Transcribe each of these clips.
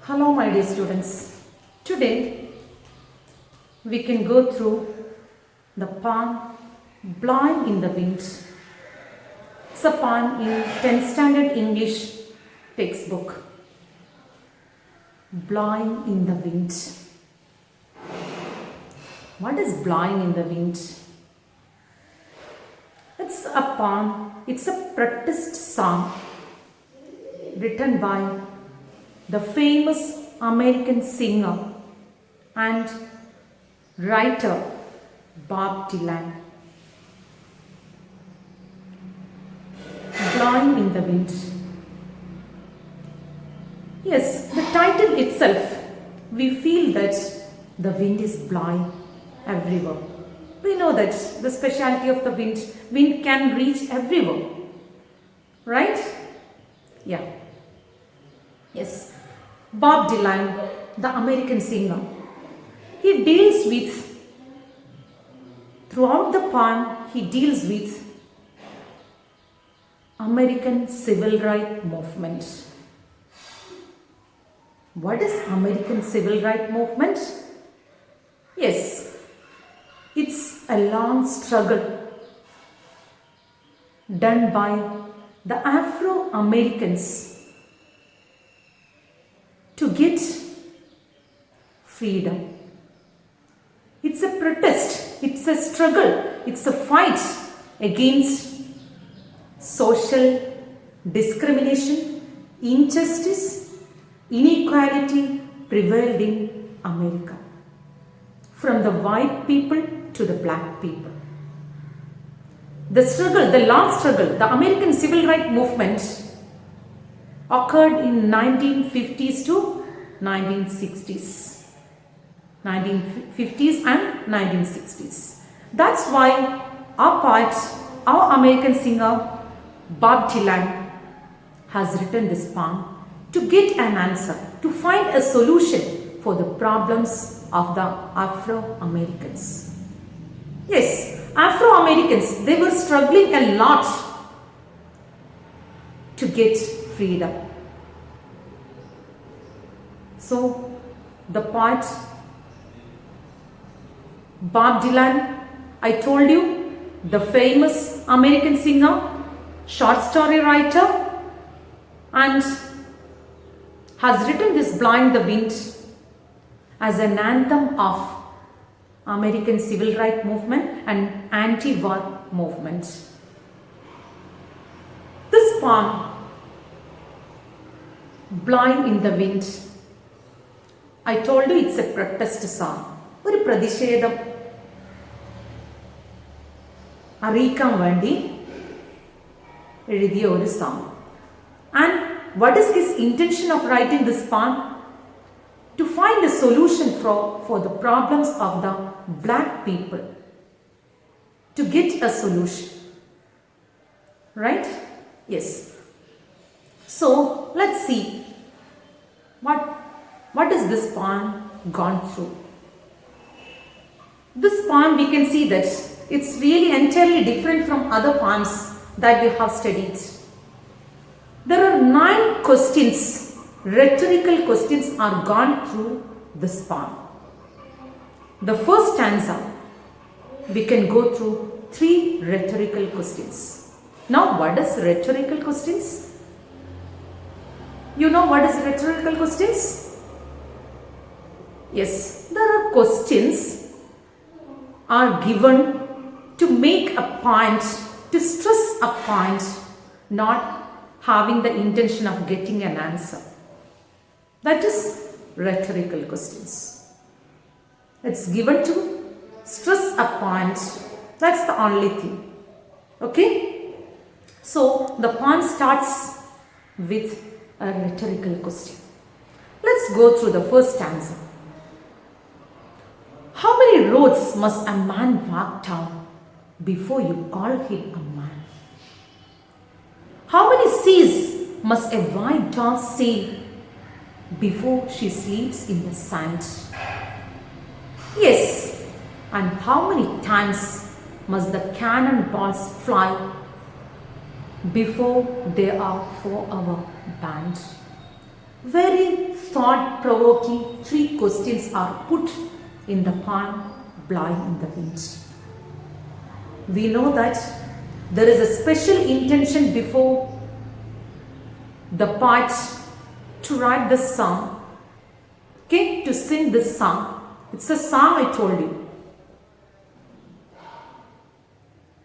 Hello my dear students. Today we can go through the poem Blowing in the Wind. It's a poem in 10th standard English textbook. Blowing in the wind. What is blowing in the wind? It's a poem, it's a protest song written by the famous American singer and writer Bob Dylan. Blowing in the wind. Yes, the title itself, we feel that the wind is blowing everywhere. We know that the speciality of the wind can reach everywhere. Right? Yeah. Yes. Bob Dylan, the American singer, he deals with, throughout the poem, he deals with American civil rights movement. What is American civil rights movement? Yes, it's a long struggle done by the Afro-Americans to get freedom. It's a protest, it's a struggle, it's a fight against social discrimination, injustice, inequality prevailed in America. From the white people to the black people. The struggle, the long struggle, the American civil rights movement occurred in 1950s to 1960s. 1950s and 1960s. That's why our American singer Bob Dylan has written this poem to get an answer, to find a solution for the problems of the Afro-Americans. Yes, Afro-Americans, they were struggling a lot to get freedom. So, the poet Bob Dylan, I told you, the famous American singer, short story writer, and has written this Blowing the Wind as an anthem of American civil rights movement and anti-war movement. This poem, Blowing in the Wind, I told you it's a protest song. ഒരു പ്രതിഷേധം അറിയിക്കാൻ വേണ്ടി എഴുതിയ ഒരു song. And what is his intention of writing this poem? To find a solution for the problems of the black people. To get a solution. Right? Yes. So, let's see what is this poem gone through. This poem, we can see that it's really entirely different from other poems that we have studied. There are 9 questions, rhetorical questions are gone through this poem. The first stanza, we can go through 3 rhetorical questions. Now, what is rhetorical questions? You know what is rhetorical questions? Yes, there are questions are given to make a point, to stress a point, not having the intention of getting an answer. That is rhetorical questions. It's given to stress a point. That's the only thing. Okay? So, the poem starts with a rhetorical question. Let's go through the first stanza. How many roads must a man walk down before you call him a man? How many seas must a white dove sail before she sleeps in the sand? Yes, and how many times must the cannonballs fly before they are forever banned? Very thought-provoking 3 questions are put in the pan blowing in the wind. We know that there is a special intention before the part to write this song, okay, to sing this song. It's a song, I told you.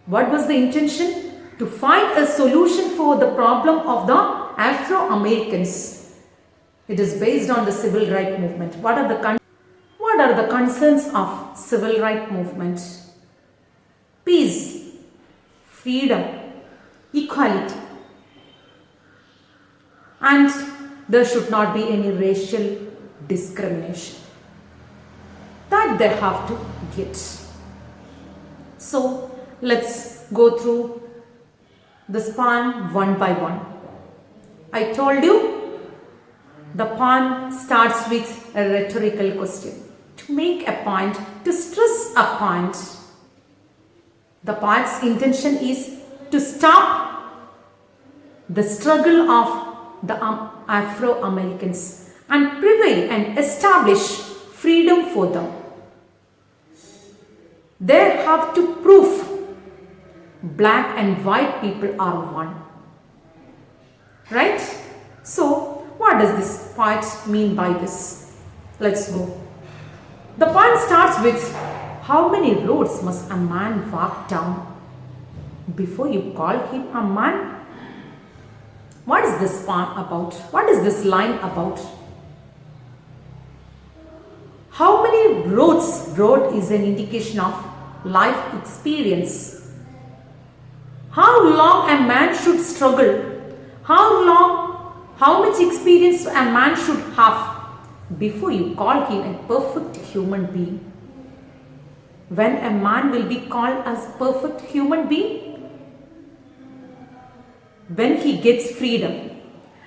What was the intention? To find a solution for the problem of the Afro-Americans. It is based on the civil rights movement. What are the concerns of civil rights movement? Peace, freedom, equality, and there should not be any racial discrimination. That they have to get. So let's go through this poem one by one. I told you the poem starts with a rhetorical question. To make a point, to stress a point. The poet's intention is to stop the struggle of the Afro-Americans and prevail and establish freedom for them. They have to prove black and white people are one. Right? So, what does this poet mean by this? Let's go. The poem starts with, how many roads must a man walk down before you call him a man? What is this poem about? What is this line about? How many roads? Road is an indication of life experience. How long a man should struggle? How much experience a man should have before you call him a perfect human being? When a man will be called as perfect human being? When he gets freedom.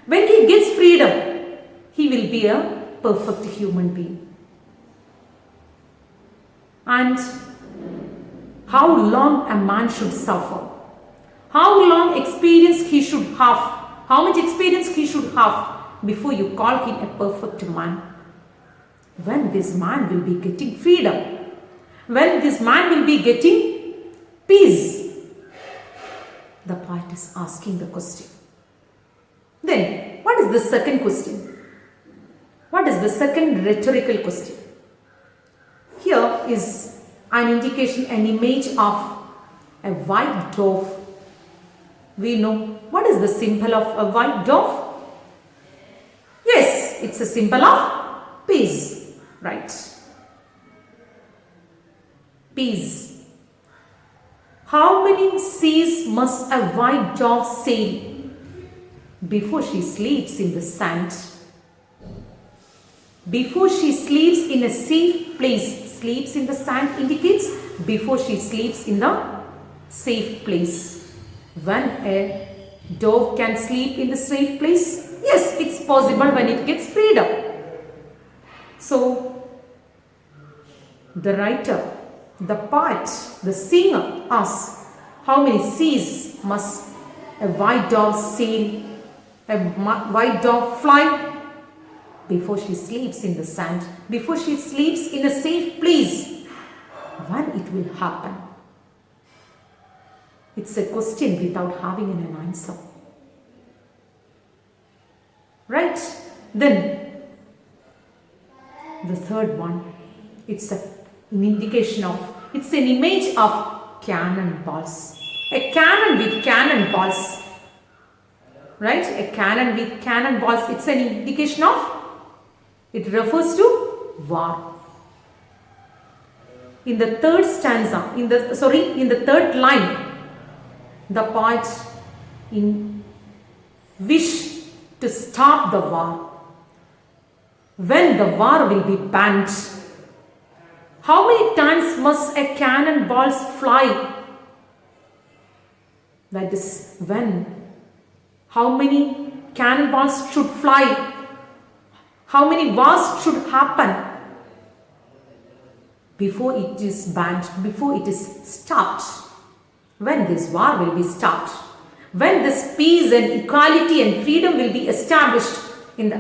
When he gets freedom, he will be a perfect human being. And how long a man should suffer? How long experience he should have? How much experience he should have before you call him a perfect man? When this man will be getting freedom? When this man will be getting peace? The poet is asking the question. Then, what is the second question? What is the second rhetorical question? Here is an indication, an image of a white dove. We know what is the symbol of a white dove? Yes, it's a symbol of peace, right? Peace. How many seas must a white dove sail before she sleeps in the sand? Before she sleeps in a safe place. Sleeps in the sand indicates before she sleeps in the safe place. When a dove can sleep in the safe place? Yes, it's possible when it gets freedom. So, the writer, the poet, the singer asks, how many seas must a white dove sail, a white dove fly before she sleeps in the sand, before she sleeps in a safe place? When it will happen? It's a question without having an answer. Right? Then, the third one, it's an indication of, it's an image of cannonballs. A cannon with cannonballs. Right? A cannon with cannonballs, it's an indication of, it refers to war. In the third stanza, in the third line, the poet wish to stop the war. When the war will be banned, how many times must a cannonballs fly? That is when. How many cannonballs should fly? How many wars should happen before it is banned, before it is stopped? When this war will be stopped? When this peace and equality and freedom will be established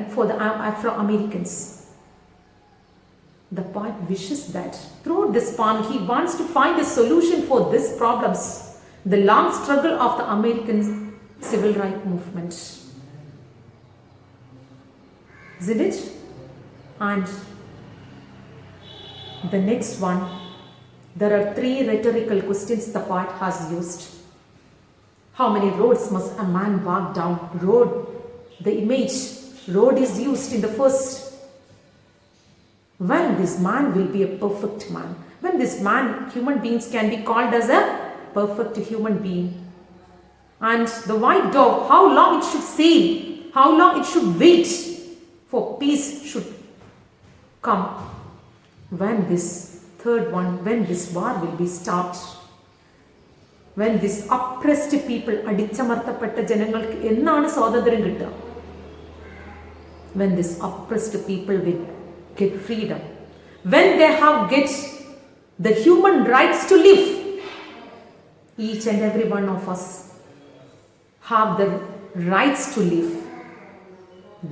for the Afro-Americans. The poet wishes that through this poem he wants to find a solution for these problems, the long struggle of the American civil rights movement. Isn't it? And the next one, there are 3 rhetorical questions the poet has used. How many roads must a man walk down? Road, the image, road is used in the first. When this man will be a perfect man. When this man, human beings can be called as a perfect human being. And the white dove, how long it should sail, how long it should wait for peace should come. When this third one, when this war will be stopped. When this oppressed people, അടിച്ചമർത്തപ്പെട്ട ജനങ്ങൾക്ക് എന്നാണ് സ്വാതന്ത്ര്യം കിട്ടുക? When this oppressed people will get freedom. When they have get the human rights to live. Each and every one of us have the rights to live.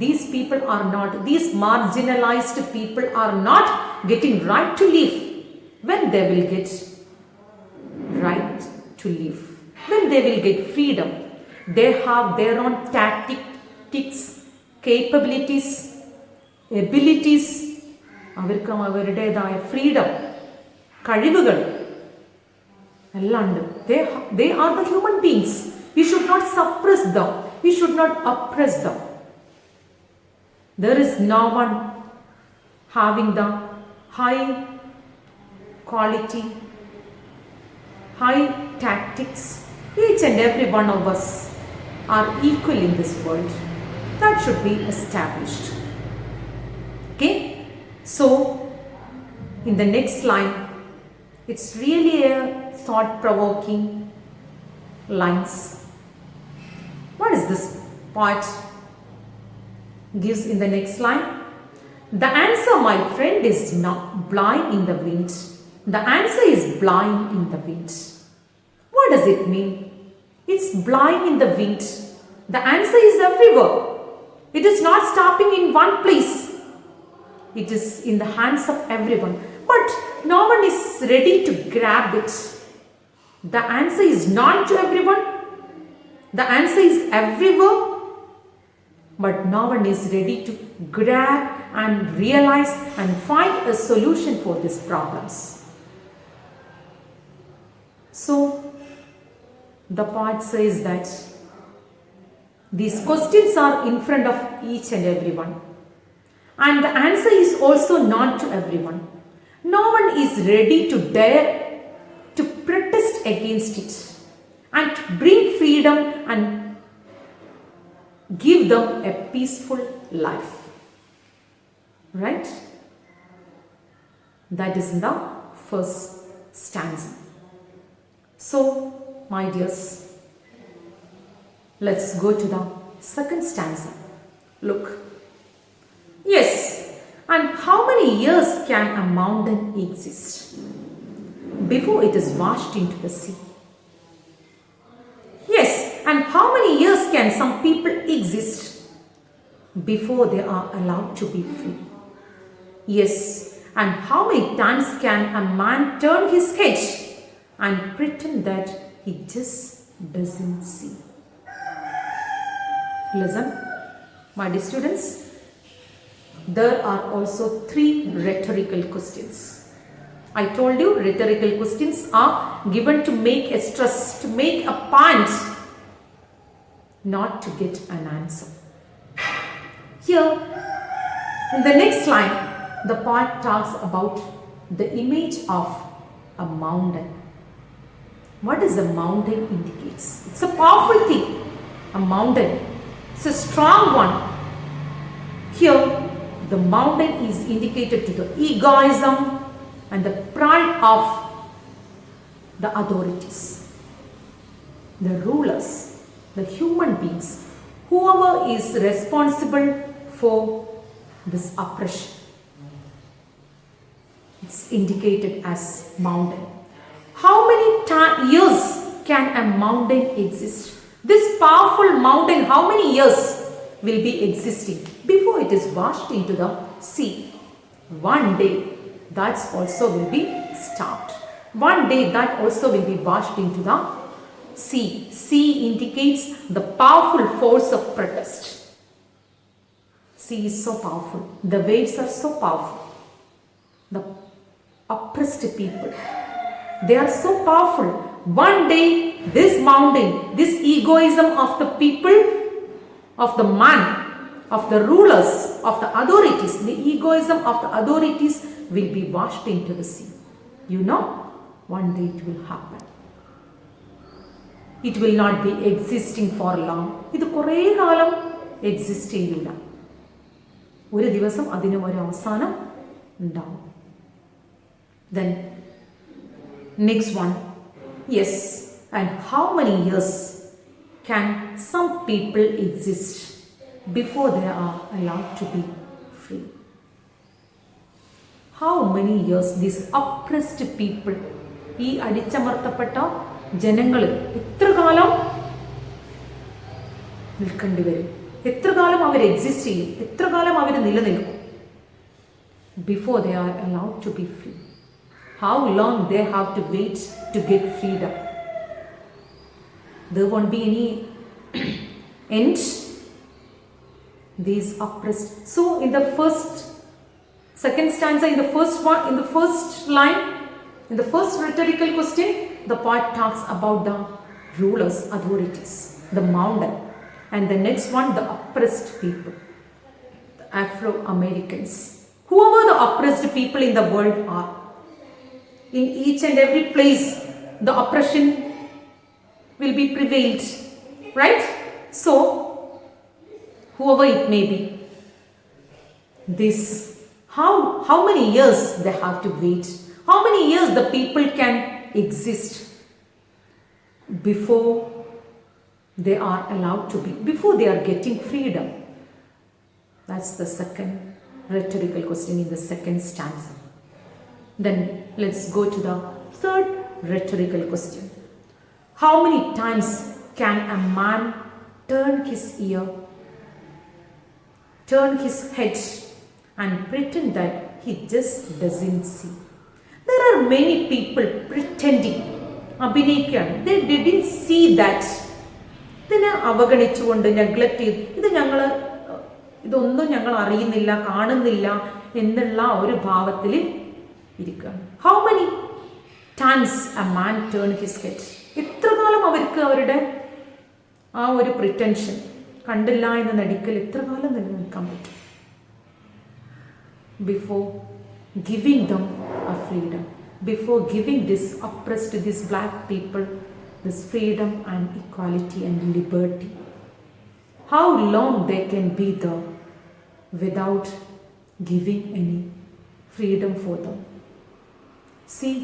These people are not, these marginalized people are not getting right to live. When they will get right to live, when they will get freedom, they have their own tactics, capabilities, abilities, അവർക്ക് അവരുടേതായ freedom, കഴിവുകൾ എല്ലാം ഉണ്ട്. They are the human beings. We should not suppress them. We should not oppress them. There is no one having the high quality, high tactics. Each and every one of us are equal in this world. That should be established. Okay? So, in the next line, it's really a thought-provoking lines. What is this poet gives in the next line? The answer, my friend, is not blowing in the wind. The answer is blowing in the wind. What does it mean? It's blowing in the wind. The answer is everywhere. It is not stopping in one place. It is in the hands of everyone. But no one is ready to grab it. The answer is not to everyone. The answer is everywhere. But no one is ready to grab and realize and find a solution for these problems. So, the poet says that these questions are in front of each and everyone. And the answer is also not to everyone. No one is ready to dare to protest against it and to bring freedom and give them a peaceful life. Right? That is in the first stanza. So, my dears, let's go to the second stanza. Look. Yes, and how many years can a mountain exist before it is washed into the sea? Yes, and how many years can some people exist before they are allowed to be free? Yes, and how many times can a man turn his head and pretend that he just doesn't see? Listen, my dear students, there are also 3 rhetorical questions. I told you rhetorical questions are given to make a stress, to make a point, not to get an answer. Here, in the next line, the poet talks about the image of a mountain. What does a mountain indicates? It's a powerful thing. A mountain. It's a strong one. Here, the mountain is indicated to the egoism and the pride of the authorities, the rulers, the human beings, whoever is responsible for this oppression. It's indicated as mountain. How many years can a mountain exist? This powerful mountain, how many years will be existing before it is washed into the sea. One day that also will be stopped. One day that also will be washed into the sea. Sea indicates the powerful force of protest. Sea is so powerful. The waves are so powerful. The oppressed people, they are so powerful. One day this mountain, this egoism of the people, of the man, of the rulers, of the authorities, the egoism of the authorities will be washed into the sea. You know, one day it will happen. It will not be existing for long. ഇത് കുറേ കാലം exist ചെയ്യില്ല. ഒരു ദിവസം അതിനും ഒരു അവസാനം ഉണ്ടാവും. Then next one, yes, and how many years can some people exist before they are allowed to be free? How many years these oppressed people, ഈ അടിച്ചമർത്തപ്പെട്ട ജനങ്ങൾ എത്ര കാലം നിൽക്കേണ്ടി വരും? എത്ര കാലം അവർ എക്സിസ്റ്റ് ചെയ്യും? എത്ര കാലം അവർ നിലനിൽക്കും? Before they are allowed to be free. How long they have to wait to get freedom? There won't be any end. These oppressed. So in the second stanza, in the first one, in the first line, in the first rhetorical question, the poet talks about the rulers, authorities, the mountain, and the next one, the oppressed people, the Afro-Americans, whoever the oppressed people in the world are. In each and every place, the oppression will be prevailed, right? So, whoever it may be, this, how many years they have to wait? How many years the people can exist before they are allowed to be, before they are getting freedom? That's the second rhetorical question in the second stanza. Then let's go to the third rhetorical question. How many times can a man turn his ear, turn his head and pretend that he just doesn't see? There are many people pretending, abhinayikkan, they didn't see that. ഇതിനെ അവഗണിച്ചുകൊണ്ട് neglect ചെയ്ത് ഇതൊന്നും ഞങ്ങൾ അറിയുന്നില്ല, കാണുന്നില്ല എന്നുള്ള ഒരു ഭാവത്തിൽ ഇരിക്കുകയാണ്. How many times a man turned his head? എത്ര കാലം അവർക്ക് അവരുടെ ആ ഒരു പ്രിറ്റൻഷൻ, കണ്ടില്ല എന്ന് നടിക്കൽ എത്ര കാലം നിലനിൽക്കാൻ പറ്റും? Before giving them a freedom, before giving this oppressed, this black people, this freedom and equality and liberty. How long they can be there without giving any freedom for them? See,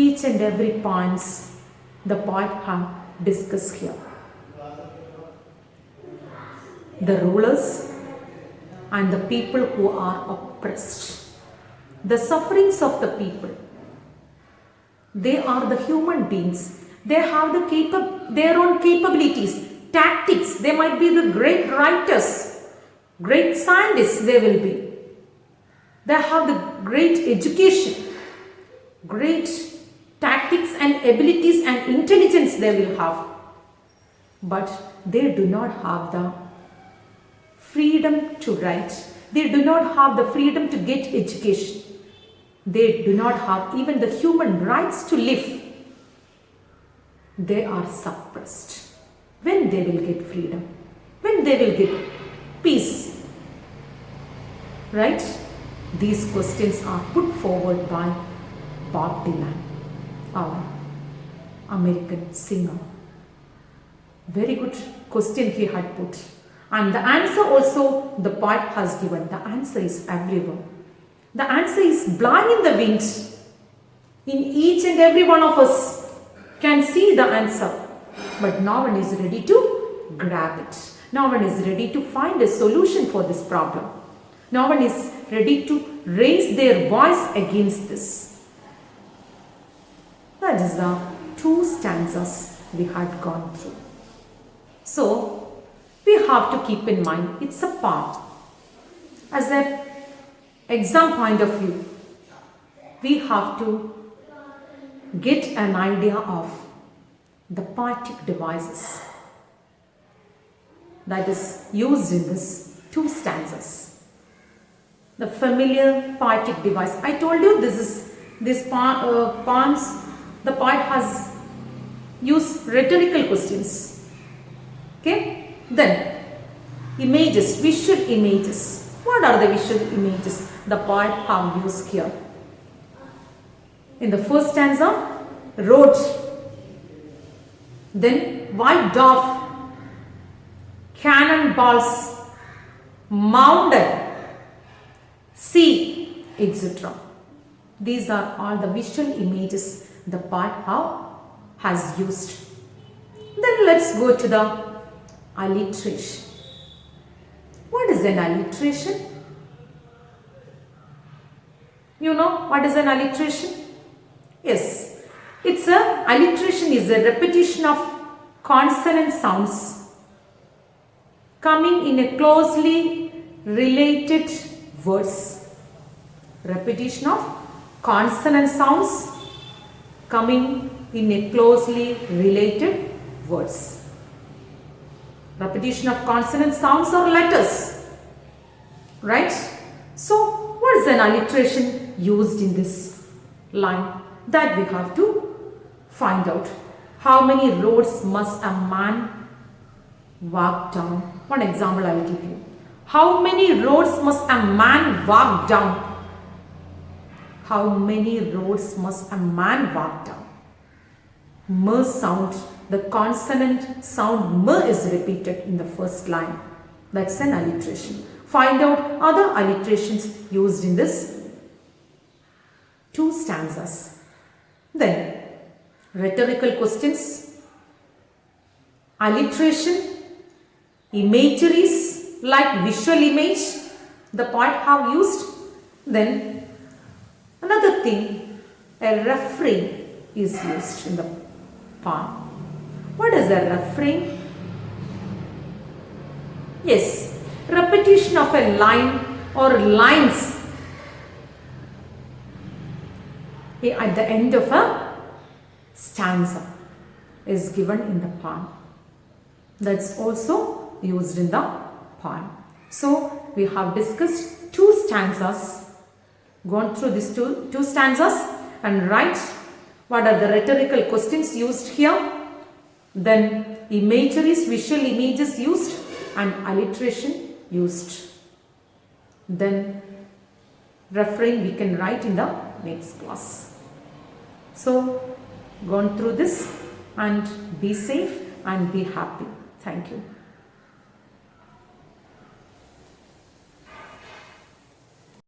each and every points the poet have discussed here. The rulers and the people who are oppressed, the sufferings of the people, they are the human beings. They have their own capabilities, tactics. They might be the great writers, great scientists they will be. They have the great education, great tactics and abilities and intelligence they will have. But they do not have the freedom to write. They do not have the freedom to get education. They do not have even the human rights to live. They are suppressed. When they will get freedom? When they will get peace? Right? These questions are put forward by Bob Dylan, our American singer. Very good question he had put. And the answer also the poet has given. The answer is everywhere. The answer is blowing in the wind. In each and every one of us can see the answer. But no one is ready to grab it. No one is ready to find a solution for this problem. No one is ready to raise their voice against this. That is the two stanzas we had gone through. So, we have to keep in mind it's a part. As an exam point of view, we have to get an idea of the poetic devices that is used in this two stanzas. The familiar poetic device. I told you this poems, the poet has used rhetorical questions. Okay? Then images, visual images. What are the visual images the poet have used here? In the first stanza, road, then white dove, cannonballs, mountain, sea, etc. These are all the visual images the poet has used. Then let's go to the alliteration. What is an alliteration? You know what is an alliteration? Yes, alliteration is a repetition of consonant sounds coming in a closely related words. Repetition of consonant sounds coming in a closely related words. Repetition of consonant sounds or letters. Right? So, what is an alliteration used in this line? That we have to find out. How many roads must a man walk down? One example I will give you. How many roads must a man walk down? How many roads must a man walk down? M sound, the consonant sound M is repeated in the first line. That's an alliteration. Find out other alliterations used in this two stanzas. Then, rhetorical questions, alliteration, imageries like visual image the poet have used. Then, another thing, a refrain is used in the poem. What is a refrain? Yes, repetition of a line or lines at the end of a stanza is given in the poem. That's also used in the poem. So, we have discussed two stanzas, gone through these two stanzas and write what are the rhetorical questions used here, then imageries, visual images used and alliteration used. Then refrain we can write in the next class. So, gone through this and be safe and be happy. Thank you.